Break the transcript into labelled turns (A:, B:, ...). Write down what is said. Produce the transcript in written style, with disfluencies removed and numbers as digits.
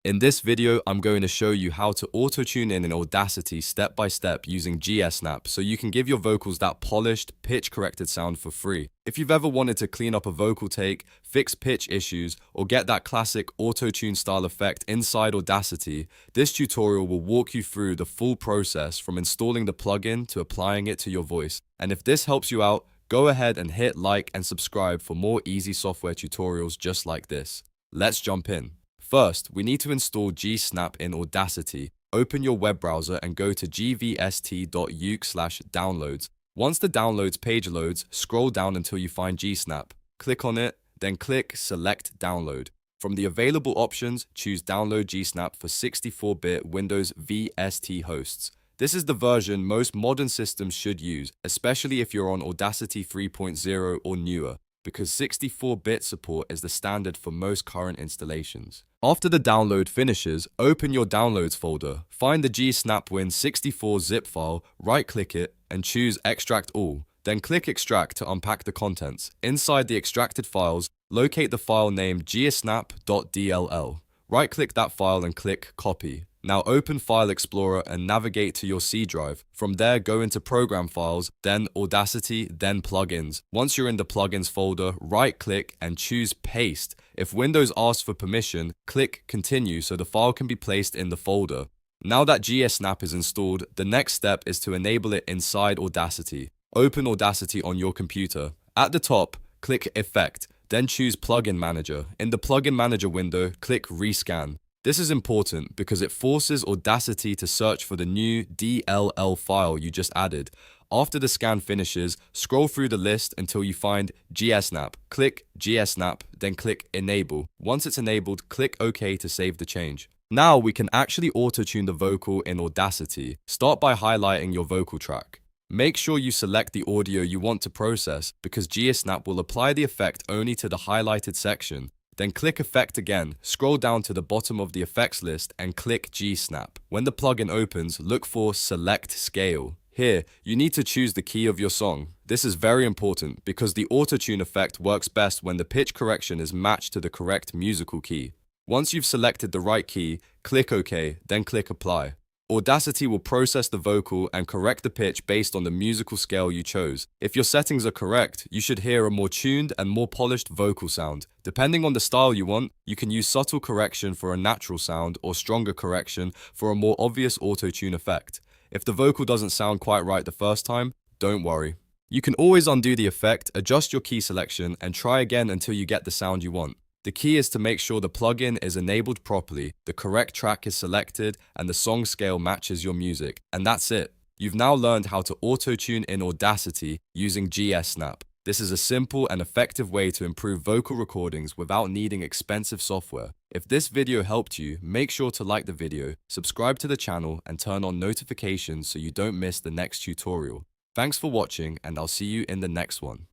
A: In this video, I'm going to show you how to auto-tune in Audacity step by step using GSnap so you can give your vocals that polished, pitch-corrected sound for free. If you've ever wanted to clean up a vocal take, fix pitch issues, or get that classic auto-tune style effect inside Audacity, this tutorial will walk you through the full process from installing the plugin to applying it to your voice. And if this helps you out, go ahead and hit like and subscribe for more easy software tutorials just like this. Let's jump in. First, we need to install GSnap in Audacity. Open your web browser and go to gvst.uk/downloads. Once the downloads page loads, scroll down until you find GSnap. Click on it, then click Select Download. From the available options, choose Download GSnap for 64-bit Windows VST hosts. This is the version most modern systems should use, especially if you're on Audacity 3.0 or newer, because 64-bit support is the standard for most current installations. After the download finishes, open your Downloads folder, find the GSnap Win64 zip file, right-click it, and choose Extract All. Then click Extract to unpack the contents. Inside the extracted files, locate the file named gsnap.dll. Right-click that file and click Copy. Now open File Explorer and navigate to your C drive. From there, go into Program Files, then Audacity, then Plugins. Once you're in the Plugins folder, right-click and choose Paste. If Windows asks for permission, click Continue so the file can be placed in the folder. Now that GSnap is installed, the next step is to enable it inside Audacity. Open Audacity on your computer. At the top, click Effect, then choose Plugin Manager. In the Plugin Manager window, click Rescan. This is important because it forces Audacity to search for the new DLL file you just added. After the scan finishes, scroll through the list until you find GSnap. Click GSnap, then click Enable. Once it's enabled, click OK to save the change. Now we can actually auto-tune the vocal in Audacity. Start by highlighting your vocal track. Make sure you select the audio you want to process because GSnap will apply the effect only to the highlighted section. Then click Effect again, scroll down to the bottom of the effects list and click GSnap. When the plugin opens, look for Select Scale. Here, you need to choose the key of your song. This is very important because the auto-tune effect works best when the pitch correction is matched to the correct musical key. Once you've selected the right key, click OK, then click Apply. Audacity will process the vocal and correct the pitch based on the musical scale you chose. If your settings are correct, you should hear a more tuned and more polished vocal sound. Depending on the style you want, you can use subtle correction for a natural sound or stronger correction for a more obvious auto-tune effect. If the vocal doesn't sound quite right the first time, don't worry. You can always undo the effect, adjust your key selection, and try again until you get the sound you want. The key is to make sure the plugin is enabled properly, the correct track is selected, and the song scale matches your music. And that's it. You've now learned how to auto-tune in Audacity using GSnap. This is a simple and effective way to improve vocal recordings without needing expensive software. If this video helped you, make sure to like the video, subscribe to the channel, and turn on notifications so you don't miss the next tutorial. Thanks for watching, and I'll see you in the next one.